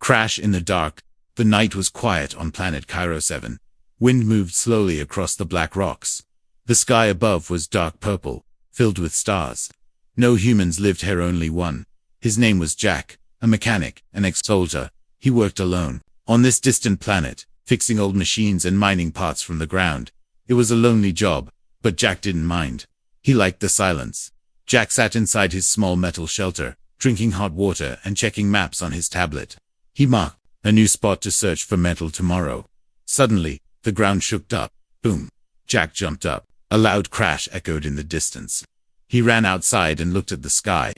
Crash in the dark. The night was quiet on planet Cairo 7. Wind moved slowly across the black rocks. The sky above was dark purple, filled with stars. No humans lived here, only one. His name was Jack, a mechanic, an ex-soldier. He worked alone on this distant planet, fixing old machines and mining parts from the ground. It was a lonely job, but Jack didn't mind. He liked the silence. Jack sat inside his small metal shelter, drinking hot water and checking maps on his tablet. He marked a new spot to search for metal tomorrow. Suddenly, the ground shook up. Boom. Jack jumped up. A loud crash echoed in the distance. He ran outside and looked at the sky.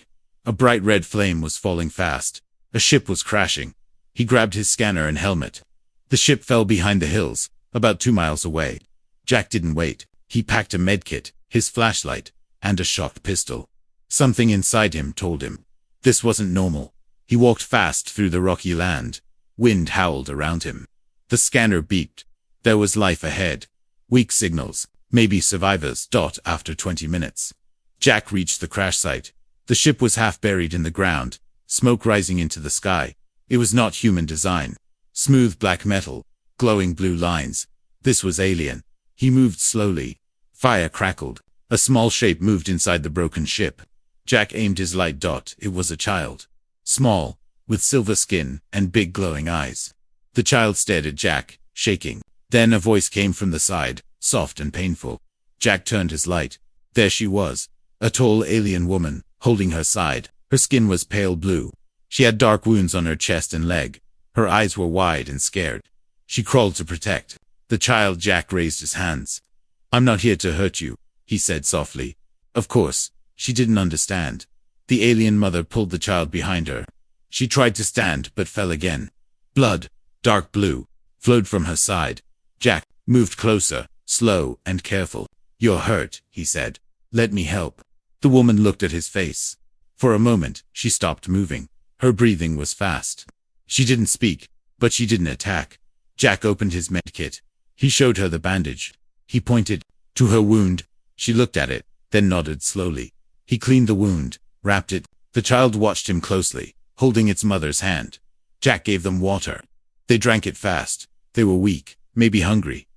A bright red flame was falling fast. A ship was crashing. He grabbed his scanner and helmet. The ship fell behind the hills, about 2 miles away. Jack didn't wait. He packed a medkit, his flashlight, and a shock pistol. Something inside him told him this wasn't normal. He walked fast through the rocky land. Wind howled around him. The scanner beeped. There was life ahead. Weak signals, maybe survivors. After 20 minutes, Jack reached the crash site. The ship was half buried in the ground, smoke rising into the sky. It was not human design. Smooth black metal, glowing blue lines. This was alien. He moved slowly. Fire crackled. A small shape moved inside the broken ship. Jack aimed his light. It was a child. Small, with silver skin and big glowing eyes. The child stared at Jack, shaking. Then a voice came from the side, soft and painful. Jack turned his light. There she was, a tall alien woman, holding her side. Her skin was pale blue. She had dark wounds on her chest and leg. Her eyes were wide and scared. She crawled to protect the child. Jack raised his hands. I'm not here to hurt you, he said softly. Of course, she didn't understand. The alien mother pulled the child behind her. She tried to stand but fell again. Blood, dark blue, flowed from her side. Jack moved closer, slow and careful. You're hurt, he said. Let me help. The woman looked at his face. For a moment, she stopped moving. Her breathing was fast. She didn't speak, but she didn't attack. Jack opened his medkit. He showed her the bandage. He pointed to her wound. She looked at it, then nodded slowly. He cleaned the wound, wrapped it. The child watched him closely, holding its mother's hand. Jack gave them water. They drank it fast. They were weak, maybe hungry.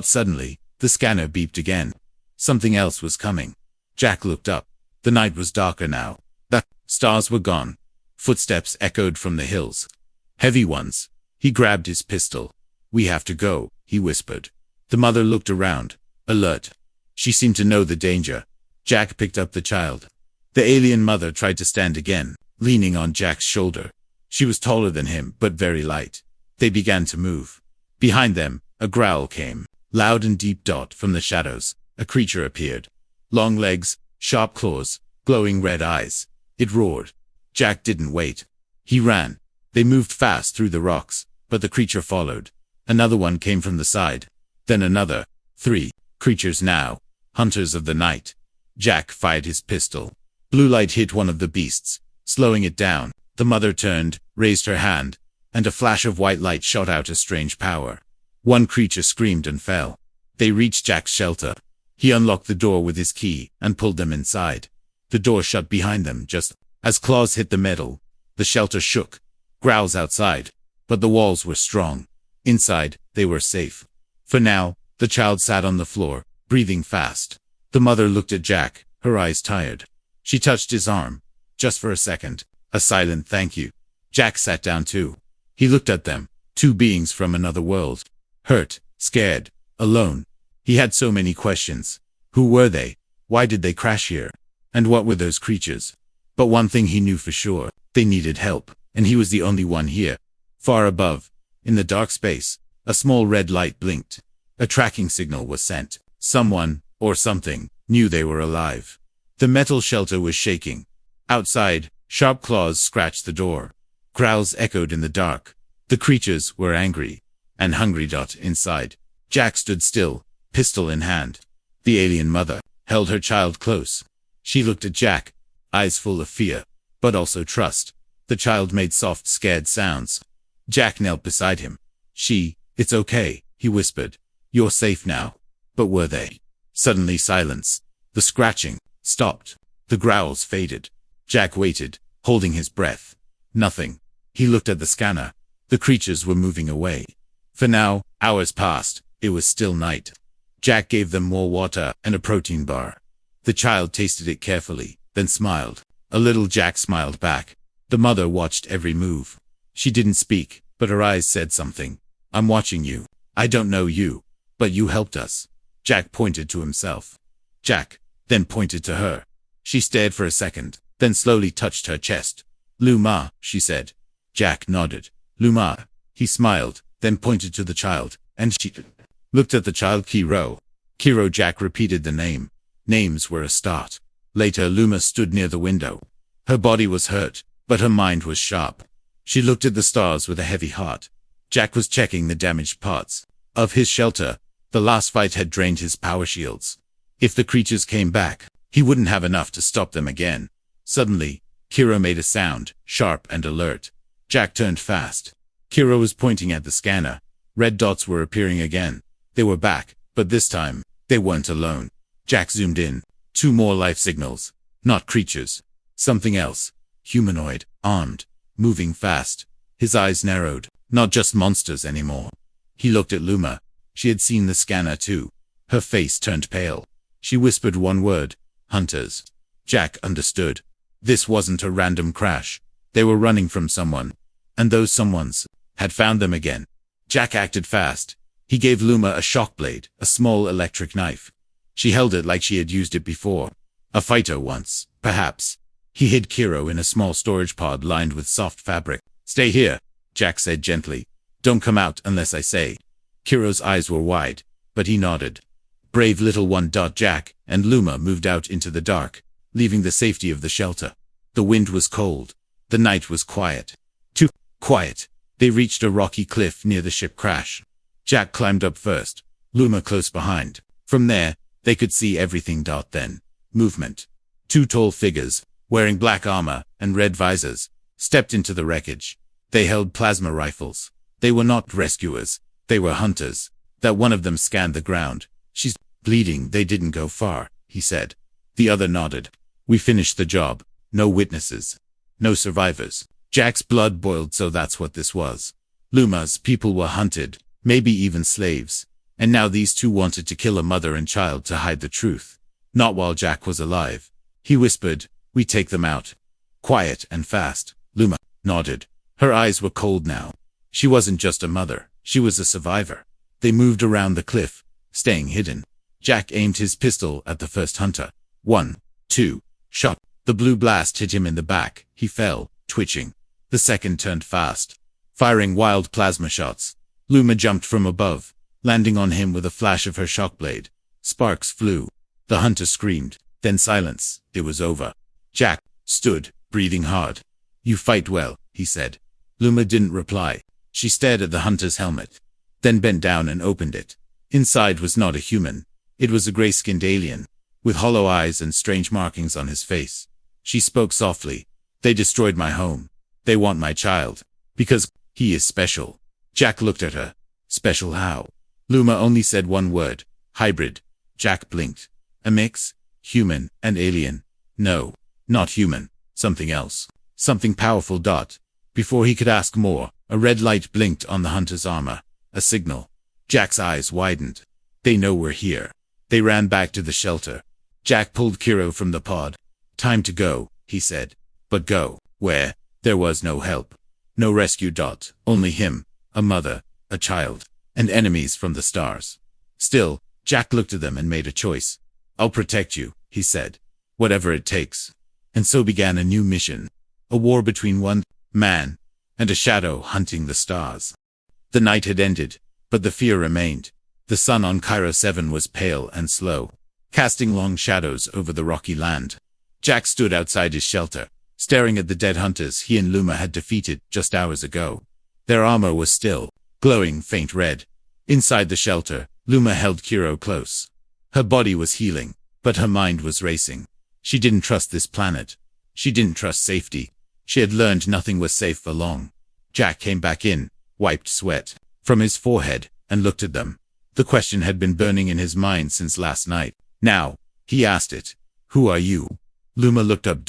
Suddenly, the scanner beeped again. Something else was coming. Jack looked up. The night was darker now. The stars were gone. Footsteps echoed from the hills. Heavy ones. He grabbed his pistol. We have to go, he whispered. The mother looked around, alert. She seemed to know the danger. Jack picked up the child. The alien mother tried to stand again, leaning on Jack's shoulder. She was taller than him, but very light. They began to move. Behind them, a growl came, loud and deep. From the shadows, a creature appeared. Long legs, sharp claws, glowing red eyes. It roared. Jack didn't wait. He ran. They moved fast through the rocks, but the creature followed. Another one came from the side. Then another. 3 creatures now. Hunters of the night. Jack fired his pistol. Blue light hit one of the beasts, slowing it down. The mother turned, raised her hand, and a flash of white light shot out a strange power. One creature screamed and fell. They reached Jack's shelter. He unlocked the door with his key and pulled them inside. The door shut behind them just as claws hit the metal. The shelter shook. Growls outside, but the walls were strong. Inside, they were safe. For now, the child sat on the floor, breathing fast. The mother looked at Jack, her eyes tired. She touched his arm. Just for a second. A silent thank you. Jack sat down too. He looked at them. 2 beings from another world. Hurt, scared, alone. He had so many questions. Who were they? Why did they crash here? And what were those creatures? But one thing he knew for sure. They needed help, and he was the only one here. Far above, in the dark space, a small red light blinked. A tracking signal was sent. Someone, or something, knew they were alive. The metal shelter was shaking. Outside, sharp claws scratched the door. Growls echoed in the dark. The creatures were angry and hungry. Inside, Jack stood still, pistol in hand. The alien mother held her child close. She looked at Jack, eyes full of fear, but also trust. The child made soft, scared sounds. Jack knelt beside him. It's okay, he whispered. You're safe now. But were they? Suddenly silence. The scratching stopped. The growls faded. Jack waited, holding his breath. Nothing. He looked at the scanner. The creatures were moving away. For now, hours passed. It was still night. Jack gave them more water and a protein bar. The child tasted it carefully, then smiled. A little Jack smiled back. The mother watched every move. She didn't speak, but her eyes said something. I'm watching you. I don't know you, but you helped us. Jack pointed to himself. Jack then pointed to her. She stared for a second, then slowly touched her chest. Luma, she said. Jack nodded. Luma. He smiled, then pointed to the child, and she looked at the child. Kiro. Kiro. Jack repeated the name. Names were a start. Later, Luma stood near the window. Her body was hurt, but her mind was sharp. She looked at the stars with a heavy heart. Jack was checking the damaged parts of his shelter. The last fight had drained his power shields. If the creatures came back, he wouldn't have enough to stop them again. Suddenly, Kiro made a sound, sharp and alert. Jack turned fast. Kiro was pointing at the scanner. Red dots were appearing again. They were back, but this time, they weren't alone. Jack zoomed in. 2 more life signals. Not creatures. Something else. Humanoid, armed, moving fast. His eyes narrowed. Not just monsters anymore. He looked at Luma. She had seen the scanner too. Her face turned pale. She whispered one word. Hunters. Jack understood. This wasn't a random crash. They were running from someone. And those someones had found them again. Jack acted fast. He gave Luma a shock blade, a small electric knife. She held it like she had used it before. A fighter once, perhaps. He hid Kiro in a small storage pod lined with soft fabric. Stay here, Jack said gently. Don't come out unless I say. Kiro's eyes were wide, but he nodded. Brave little one. Jack and Luma moved out into the dark, leaving the safety of the shelter. The wind was cold. The night was quiet. Too quiet. They reached a rocky cliff near the ship crash. Jack climbed up first, Luma close behind. From there, they could see everything. Then, movement. 2 tall figures, wearing black armor and red visors, stepped into the wreckage. They held plasma rifles. They were not rescuers. They were hunters. That one of them scanned the ground. She's bleeding. They didn't go far, he said. The other nodded. We finished the job. No witnesses. No survivors. Jack's blood boiled. So that's what this was. Luma's people were hunted, maybe even slaves. And now these 2 wanted to kill a mother and child to hide the truth. Not while Jack was alive. He whispered, we take them out. Quiet and fast. Luma nodded. Her eyes were cold now. She wasn't just a mother. She was a survivor. They moved around the cliff, staying hidden. Jack aimed his pistol at the first hunter. 1, 2, shot. The blue blast hit him in the back. He fell, twitching. The second turned fast, firing wild plasma shots. Luma jumped from above, landing on him with a flash of her shock blade. Sparks flew. The hunter screamed. Then silence. It was over. Jack stood, breathing hard. You fight well, he said. Luma didn't reply. She stared at the hunter's helmet, then bent down and opened it. Inside was not a human. It was a gray-skinned alien, with hollow eyes and strange markings on his face. She spoke softly. They destroyed my home. They want my child. Because he is special. Jack looked at her. Special how? Luma only said one word. Hybrid. Jack blinked. A mix? Human and alien? No, not human. Something else. Something powerful. Before he could ask more, a red light blinked on the hunter's armor. A signal. Jack's eyes widened. They know we're here. They ran back to the shelter. Jack pulled Kiro from the pod. Time to go, he said. But go where? There was no help. No rescue. Only him, a mother, a child, and enemies from the stars. Still, Jack looked at them and made a choice. I'll protect you, he said. Whatever it takes. And so began a new mission. A war between one man and a shadow hunting the stars. The night had ended, but the fear remained. The sun on Cairo 7 was pale and slow, casting long shadows over the rocky land. Jack stood outside his shelter, staring at the dead hunters he and Luma had defeated just hours ago. Their armor was still, glowing faint red. Inside the shelter, Luma held Kiro close. Her body was healing, but her mind was racing. She didn't trust this planet. She didn't trust safety. She had learned nothing was safe for long. Jack came back in, wiped sweat from his forehead, and looked at them. The question had been burning in his mind since last night. Now, he asked it. Who are you? Luma looked up.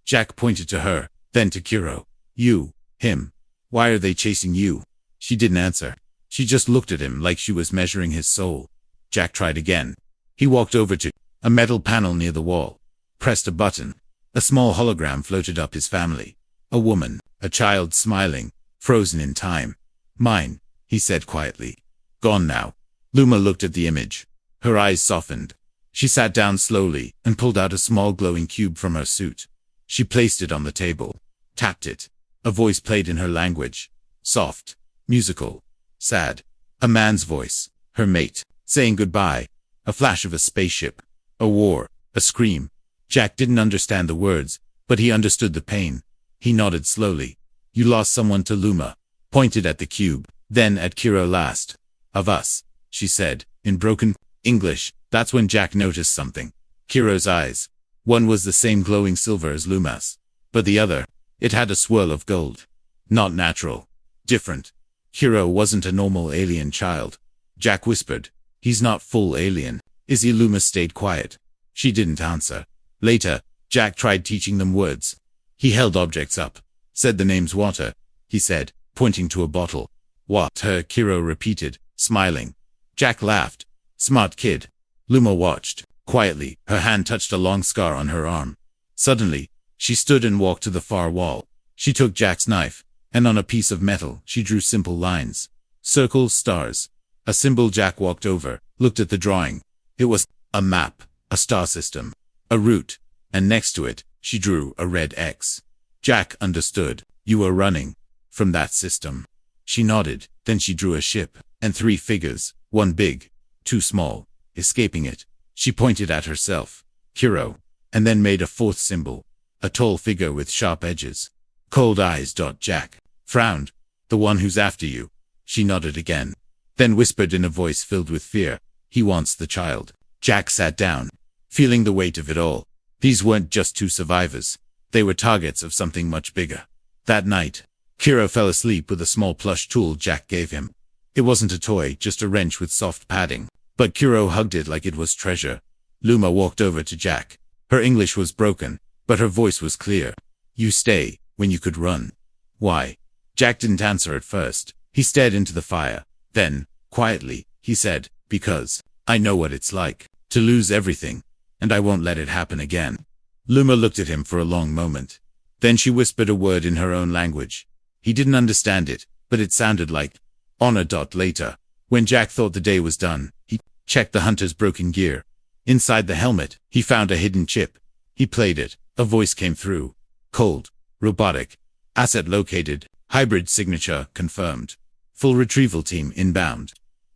Jack pointed to her, then to Kiro. You, him. Why are they chasing you? She didn't answer. She just looked at him like she was measuring his soul. Jack tried again. He walked over to a metal panel near the wall, pressed a button. A small hologram floated up his family. A woman, a child smiling, frozen in time. Mine, he said quietly. Gone now. Luma looked at the image. Her eyes softened. She sat down slowly and pulled out a small glowing cube from her suit. She placed it on the table, tapped it. A voice played in her language. Soft, musical, sad. A man's voice, her mate, saying goodbye. A flash of a spaceship. A war, a scream. Jack didn't understand the words, but he understood the pain. He nodded slowly. You lost someone to Luma. Pointed at the cube, then at Kiro last. Of us, she said, in broken English. That's when Jack noticed something. Kiro's eyes. One was the same glowing silver as Luma's. But the other, it had a swirl of gold. Not natural. Different. Kiro wasn't a normal alien child. Jack whispered. He's not full alien, is he? Luma stayed quiet. She didn't answer. Later, Jack tried teaching them words. He held objects up. Said the name's water, he said, pointing to a bottle. Water, Kiro repeated, smiling. Jack laughed. Smart kid. Luma watched. Quietly, her hand touched a long scar on her arm. Suddenly, she stood and walked to the far wall. She took Jack's knife, and on a piece of metal, she drew simple lines. Circles, stars. A symbol. Jack walked over, looked at the drawing. It was a map, a star system, a route, and next to it, she drew a red X. Jack understood. You were running from that system. She nodded, then she drew a ship, and 3 figures, 1 big, 2 small, escaping it. She pointed at herself, Kiro, and then made a 4th symbol, a tall figure with sharp edges. Cold eyes. Jack frowned. The one who's after you. She nodded again, then whispered in a voice filled with fear. He wants the child. Jack sat down, feeling the weight of it all. These weren't just 2 survivors. They were targets of something much bigger. That night, Kiro fell asleep with a small plush tool Jack gave him. It wasn't a toy, just a wrench with soft padding. But Kiro hugged it like it was treasure. Luma walked over to Jack. Her English was broken, but her voice was clear. You stay, when you could run. Why? Jack didn't answer at first. He stared into the fire. Then, quietly, he said, because I know what it's like to lose everything, and I won't let it happen again. Luma looked at him for a long moment. Then she whispered a word in her own language. He didn't understand it, but it sounded like honor. Later, when Jack thought the day was done, he checked the hunter's broken gear. Inside the helmet, he found a hidden chip. He played it. A voice came through. Cold. Robotic. Asset located. Hybrid signature confirmed. Full retrieval team inbound.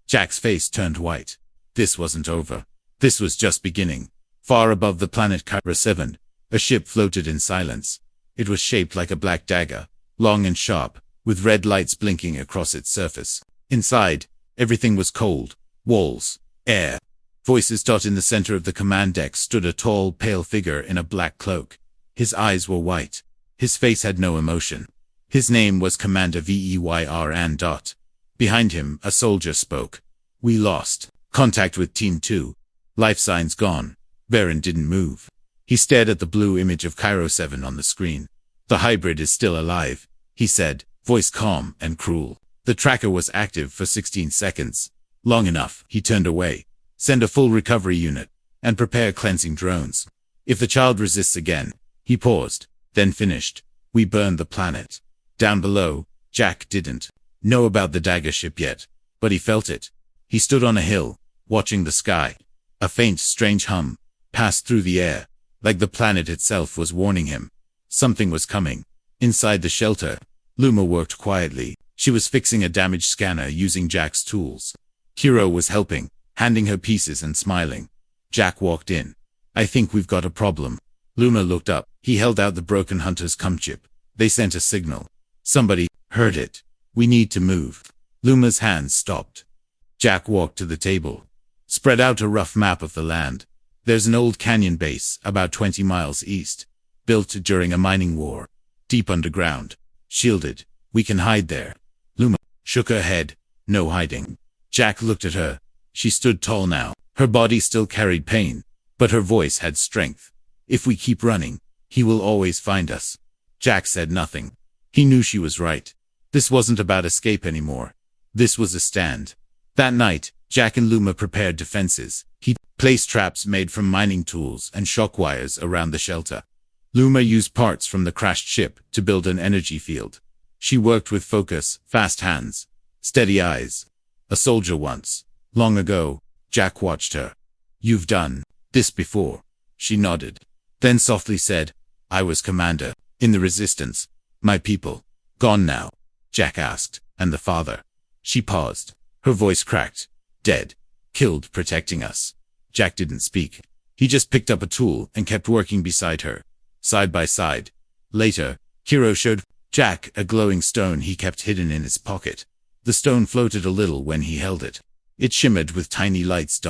Jack's face turned white. This wasn't over. This was just beginning. Far above the planet Cairo 7, a ship floated in silence. It was shaped like a black dagger, long and sharp, with red lights blinking across its surface. Inside, everything was cold. Walls. Air. Voices. In the center of the command deck stood a tall, pale figure in a black cloak. His eyes were white. His face had no emotion. His name was Commander Veyr. Behind him, a soldier spoke. We lost contact with Team 2. Life signs gone. Veyr didn't move. He stared at the blue image of Cairo 7 on the screen. The hybrid is still alive, he said, voice calm and cruel. The tracker was active for 16 seconds. Long enough. He turned away. Send a full recovery unit, and prepare cleansing drones. If the child resists again. He paused, then finished. We burned the planet. Down below, Jack didn't know about the dagger ship yet, but he felt it. He stood on a hill, watching the sky. A faint, strange hum passed through the air, like the planet itself was warning him. Something was coming. Inside the shelter, Luma worked quietly. She was fixing a damaged scanner using Jack's tools. Kiro was helping, handing her pieces and smiling. Jack walked in. I think we've got a problem. Luma looked up. He held out the broken hunter's cum chip. They sent a signal. Somebody heard it. We need to move. Luma's hands stopped. Jack walked to the table. Spread out a rough map of the land. There's an old canyon base about 20 miles east. Built during a mining war. Deep underground. Shielded. We can hide there. Luma shook her head. No hiding. Jack looked at her. She stood tall now. Her body still carried pain, but her voice had strength. If we keep running, he will always find us. Jack said nothing. He knew she was right. This wasn't about escape anymore. This was a stand. That night, Jack and Luma prepared defenses. He placed traps made from mining tools and shock wires around the shelter. Luma used parts from the crashed ship to build an energy field. She worked with focus, fast hands, steady eyes. A soldier once, long ago, Jack watched her. "You've done this before." She nodded, then softly said, "I was commander in the resistance. My people gone now?" Jack asked, "And the father?" She paused. Her voice cracked. "Dead. Killed protecting us." Jack didn't speak. He just picked up a tool and kept working beside her, side by side. Later, Hiro showed Jack a glowing stone he kept hidden in his pocket. The stone floated a little when he held it. It shimmered with tiny lights.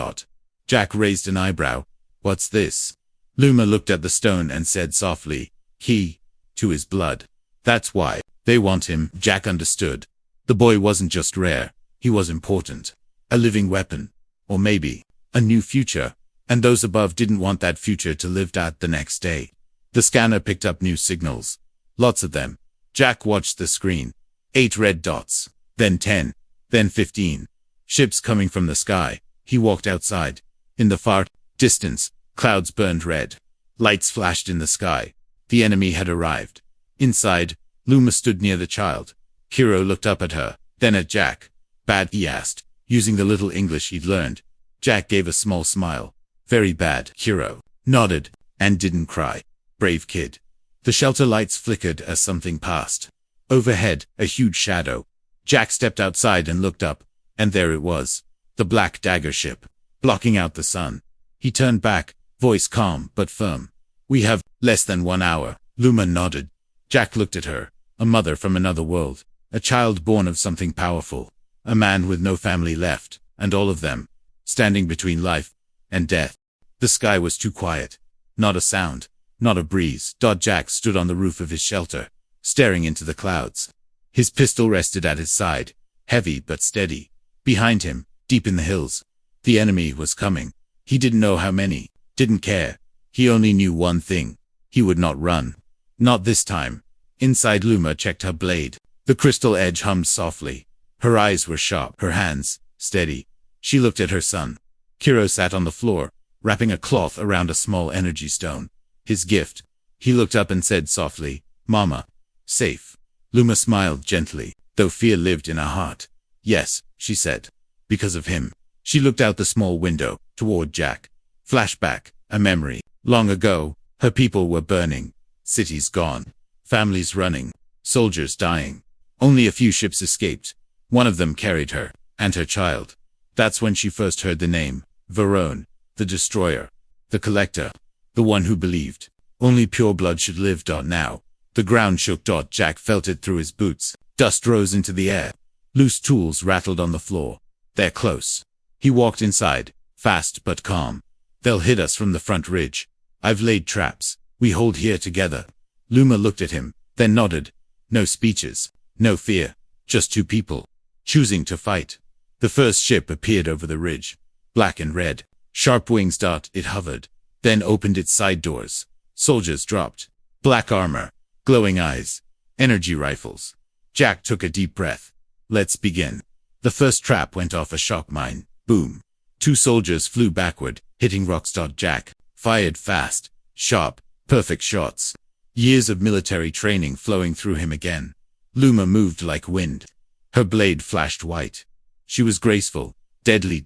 Jack raised an eyebrow. "What's this?" Luma looked at the stone and said softly, "Key to his blood. That's why they want him." Jack understood. The boy wasn't just rare, he was important. A living weapon. Or maybe a new future. And those above didn't want that future to live out the next day. The scanner picked up new signals. Lots of them. Jack watched the screen. 8 red dots. Then 10. Then 15. Ships coming from the sky. He walked outside. In the far distance, clouds burned red. Lights flashed in the sky. The enemy had arrived. Inside, Luma stood near the child. Hiro looked up at her, then at Jack. "Bad?" he asked, using the little English he'd learned. Jack gave a small smile. "Very bad." Hiro nodded and didn't cry. "Brave kid." The shelter lights flickered as something passed. Overhead, a huge shadow. Jack stepped outside and looked up, and there it was. The black dagger ship, blocking out the sun. He turned back, voice calm but firm. "We have less than 1 hour." Luma nodded. Jack looked at her. A mother from another world. A child born of something powerful. A man with no family left, and all of them standing between life and death. The sky was too quiet. Not a sound. Not a breeze. Jack stood on the roof of his shelter, staring into the clouds. His pistol rested at his side, heavy but steady. Behind him, deep in the hills, the enemy was coming. He didn't know how many, didn't care. He only knew one thing. He would not run. Not this time. Inside, Luma checked her blade. The crystal edge hummed softly. Her eyes were sharp, her hands steady. She looked at her son. Hiro sat on the floor, wrapping a cloth around a small energy stone. His gift. He looked up and said softly, "Mama. Safe." Luma smiled gently, though fear lived in her heart. "Yes," she said. "Because of him." She looked out the small window, toward Jack. Flashback, a memory. Long ago, her people were burning. Cities gone. Families running. Soldiers dying. Only a few ships escaped. One of them carried her, and her child. That's when she first heard the name. Verone. The destroyer. The collector. The one who believed only pure blood should live. Now, the ground shook. Jack felt it through his boots. Dust rose into the air. Loose tools rattled on the floor. "They're close." He walked inside, fast but calm. "They'll hit us from the front ridge. I've laid traps. We hold here together." Luma looked at him, then nodded. No speeches, no fear, just two people, choosing to fight. The first ship appeared over the ridge, black and red, sharp wings. It hovered, then opened its side doors. Soldiers dropped, black armor, glowing eyes, energy rifles. Jack took a deep breath. "Let's begin." The first trap went off a shock mine. Boom. 2 soldiers flew backward, hitting rocks. Jack fired fast, sharp, perfect shots. Years of military training flowing through him again. Luma moved like wind. Her blade flashed white. She was graceful, deadly.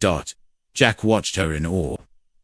Jack watched her in awe.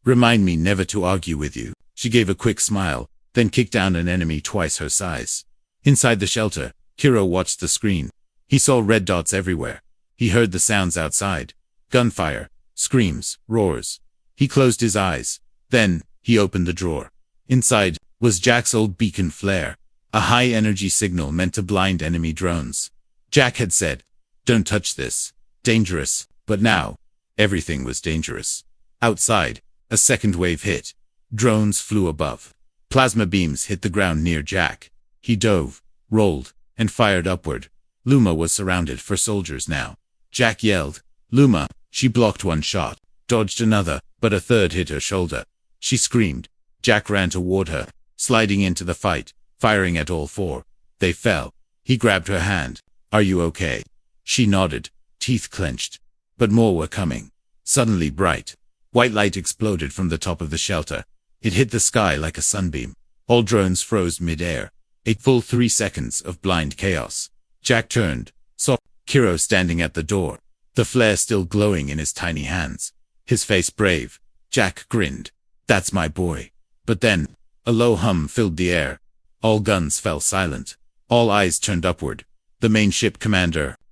"Remind me never to argue with you." She gave a quick smile, then kicked down an enemy twice her size. Inside the shelter, Hiro watched the screen. He saw red dots everywhere. He heard the sounds outside. Gunfire, screams, roars. He closed his eyes. Then, he opened the drawer. Inside was Jack's old beacon flare, a high-energy signal meant to blind enemy drones. Jack had said, "Don't touch this. Dangerous." But now, everything was dangerous. Outside, a second wave hit. Drones flew above. Plasma beams hit the ground near Jack. He dove, rolled, and fired upward. Luma was surrounded for soldiers now. Jack yelled, "Luma!" She blocked one shot, dodged another, but a third hit her shoulder. She screamed. Jack ran toward her, sliding into the fight, firing at all 4. They fell. He grabbed her hand. Are you okay? She nodded, teeth clenched. But more were coming. Suddenly bright, white light exploded from the top of the shelter. It hit the sky like a sunbeam. All drones froze mid-air. A full 3 seconds of blind chaos. Jack turned, saw Kiro standing at the door, the flare still glowing in his tiny hands. His face brave. Jack grinned. That's my boy. But then, a low hum filled the air. All guns fell silent. All eyes turned upward. The main ship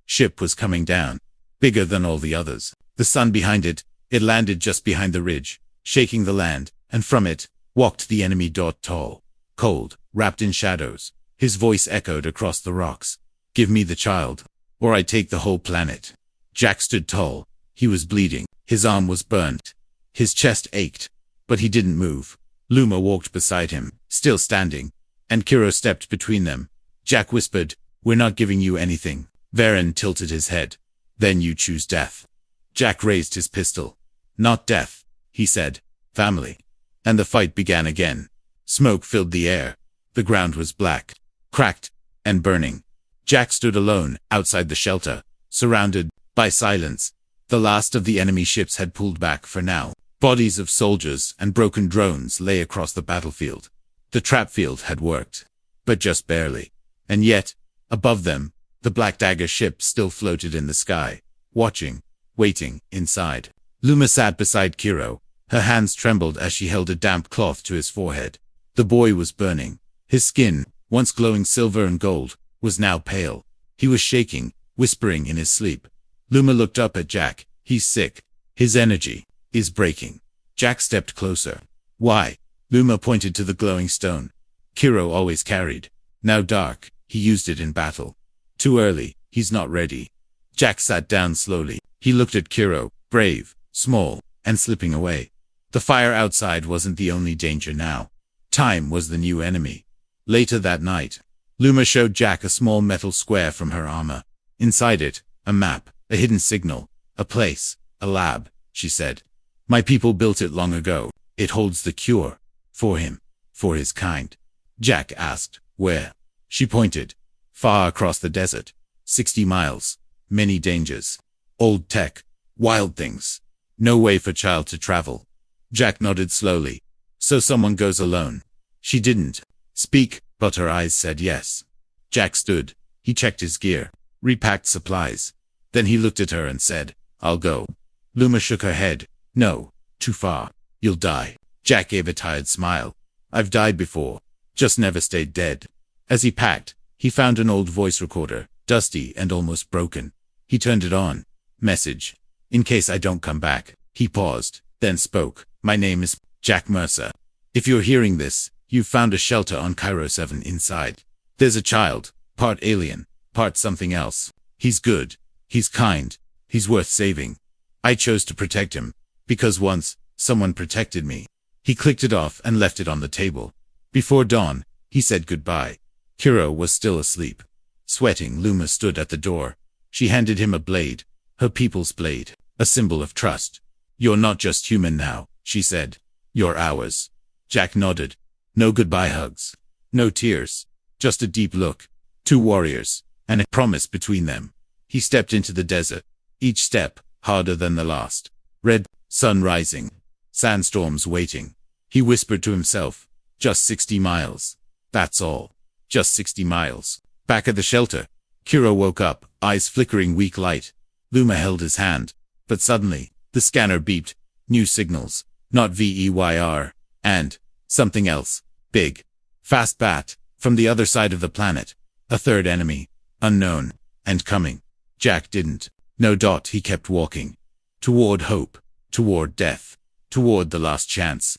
ship was coming down. Bigger than all the others. The sun behind it, it landed just behind the ridge, shaking the land, and from it, walked the enemy. Tall, cold, wrapped in shadows. His voice echoed across the rocks. Give me the child, or I take the whole planet. Jack stood tall. He was bleeding. His arm was burnt. His chest ached. But he didn't move. Luma walked beside him, still standing, and Kiro stepped between them. Jack whispered, "We're not giving you anything." Varen tilted his head. "Then you choose death." Jack raised his pistol. "Not death," he said. "Family." And the fight began again. Smoke filled the air. The ground was black, cracked, and burning. Jack stood alone, outside the shelter, surrounded by silence. The last of the enemy ships had pulled back for now. Bodies of soldiers and broken drones lay across the battlefield. The trap field had worked, but just barely. And yet, above them, the Black Dagger ship still floated in the sky, watching, waiting, inside. Luma sat beside Kiro. Her hands trembled as she held a damp cloth to his forehead. The boy was burning. His skin, once glowing silver and gold, was now pale. He was shaking, whispering in his sleep. Luma looked up at Jack. He's sick. His energy is breaking. Jack stepped closer. Why? Luma pointed to the glowing stone. Kiro always carried. Now dark, he used it in battle. Too early, he's not ready. Jack sat down slowly. He looked at Kiro, brave, small, and slipping away. The fire outside wasn't the only danger now. Time was the new enemy. Later that night, Luma showed Jack a small metal square from her armor. Inside it, a map, a hidden signal, a place, a lab, she said. My people built it long ago. It holds the cure. For him. For his kind. Jack asked, where? She pointed. Far across the desert. 60 miles. Many dangers. Old tech. Wild things. No way for child to travel. Jack nodded slowly. So someone goes alone. She didn't speak, but her eyes said yes. Jack stood. He checked his gear. Repacked supplies. Then he looked at her and said, I'll go. Luma shook her head. No. Too far. You'll die. Jack gave a tired smile. I've died before. Just never stayed dead. As he packed, he found an old voice recorder, dusty and almost broken. He turned it on. Message. In case I don't come back. He paused, then spoke. My name is Jack Mercer. If you're hearing this, you've found a shelter on Cairo 7 inside. There's a child, part alien, part something else. He's good. He's kind. He's worth saving. I chose to protect him, because once, someone protected me. He clicked it off and left it on the table. Before dawn, he said goodbye. Kiro was still asleep. Sweating, Luma stood at the door. She handed him a blade, her people's blade, a symbol of trust. You're not just human now, she said. You're ours. Jack nodded. No goodbye hugs. No tears. Just a deep look. 2 warriors, and a promise between them. He stepped into the desert. Each step, harder than the last. Red, sun rising. Sandstorms waiting. He whispered to himself. Just 60 miles. That's all. Just 60 miles. Back at the shelter, Kiro woke up, eyes flickering weak light. Luma held his hand. But suddenly, the scanner beeped. New signals. Not VEYR. And something else. Big. Fast bat. From the other side of the planet. A third enemy. Unknown. And coming. Jack didn't. No. He kept walking. Toward hope. Toward death. Toward the last chance.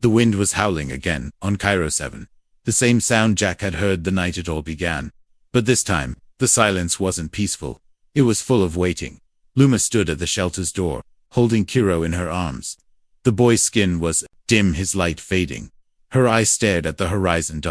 The wind was howling again, on Cairo 7. The same sound Jack had heard the night it all began. But this time, the silence wasn't peaceful. It was full of waiting. Luma stood at the shelter's door, holding Kiro in her arms. The boy's skin was dim, his light fading. Her eyes stared at the horizon.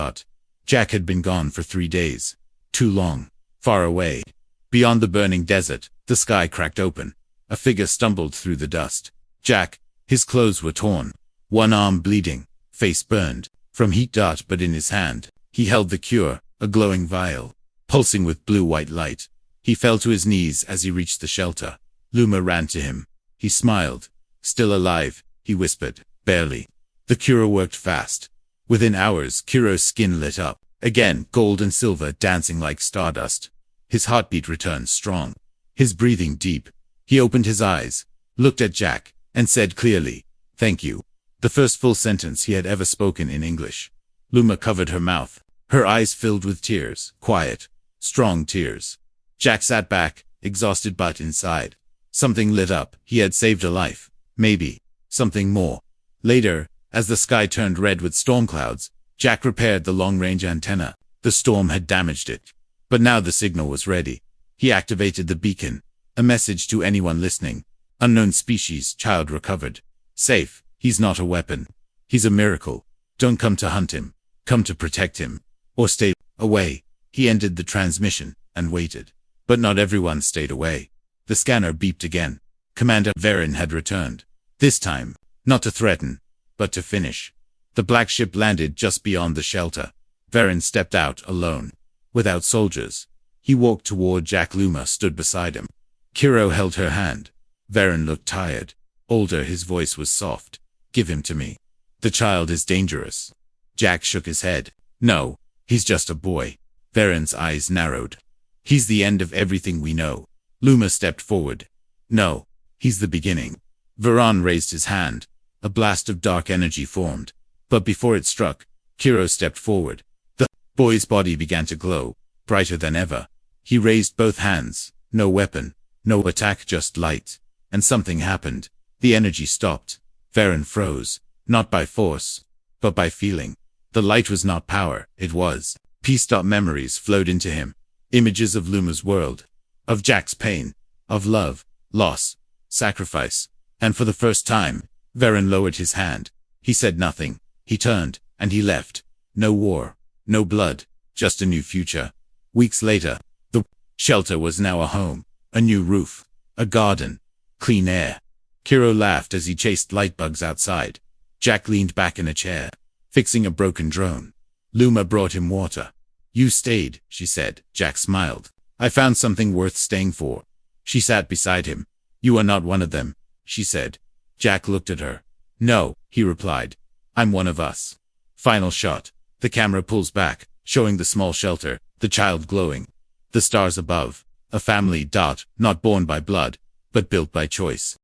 Jack had been gone for 3 days. Too long. Far away. Beyond the burning desert, the sky cracked open. A figure stumbled through the dust. Jack. His clothes were torn. One arm bleeding. Face burned. From heat. But in his hand, he held the cure, a glowing vial, pulsing with blue-white light. He fell to his knees as he reached the shelter. Luma ran to him. He smiled. Still alive, he whispered, barely. The cure worked fast. Within hours, Kiro's skin lit up. Again, gold and silver dancing like stardust. His heartbeat returned strong. His breathing deep. He opened his eyes, looked at Jack, and said clearly, "Thank you." The first full sentence he had ever spoken in English. Luma covered her mouth. Her eyes filled with tears, quiet, strong tears. Jack sat back, exhausted but inside. Something lit up. He had saved a life. Maybe something more. Later, as the sky turned red with storm clouds, Jack repaired the long-range antenna. The storm had damaged it. But now the signal was ready. He activated the beacon. A message to anyone listening. Unknown species, child recovered. Safe. He's not a weapon. He's a miracle. Don't come to hunt him. Come to protect him. Or stay away. He ended the transmission and waited. But not everyone stayed away. The scanner beeped again. Commander Varen had returned. This time, not to threaten, but to finish. The black ship landed just beyond the shelter. Varen stepped out alone. Without soldiers. He walked toward Jack. Luma stood beside him. Kiro held her hand. Varen looked tired. Older, his voice was soft. "Give him to me. The child is dangerous." Jack shook his head. "No, he's just a boy." Varen's eyes narrowed. "He's the end of everything we know." Luma stepped forward. "No, he's the beginning." Varan raised his hand. A blast of dark energy formed. But before it struck, Kiro stepped forward. The boy's body began to glow, brighter than ever. He raised both hands. No weapon, no attack, just light. And something happened. The energy stopped. Varen froze. Not by force, but by feeling. The light was not power, it was peace. Memories flowed into him. Images of Luma's world. Of Jack's pain. Of love, loss, sacrifice. And for the first time, Varen lowered his hand. He said nothing. He turned, and he left. No war, no blood, just a new future. Weeks later, the shelter was now a home. A new roof. A garden. Clean air. Kiro laughed as he chased lightbugs outside. Jack leaned back in a chair, fixing a broken drone. Luma brought him water. "You stayed," she said. Jack smiled. "I found something worth staying for." She sat beside him. "You are not one of them," she said. Jack looked at her. "No," he replied. "I'm one of us." Final shot. The camera pulls back, showing the small shelter, the child glowing. The stars above. A family. Not born by blood, but built by choice.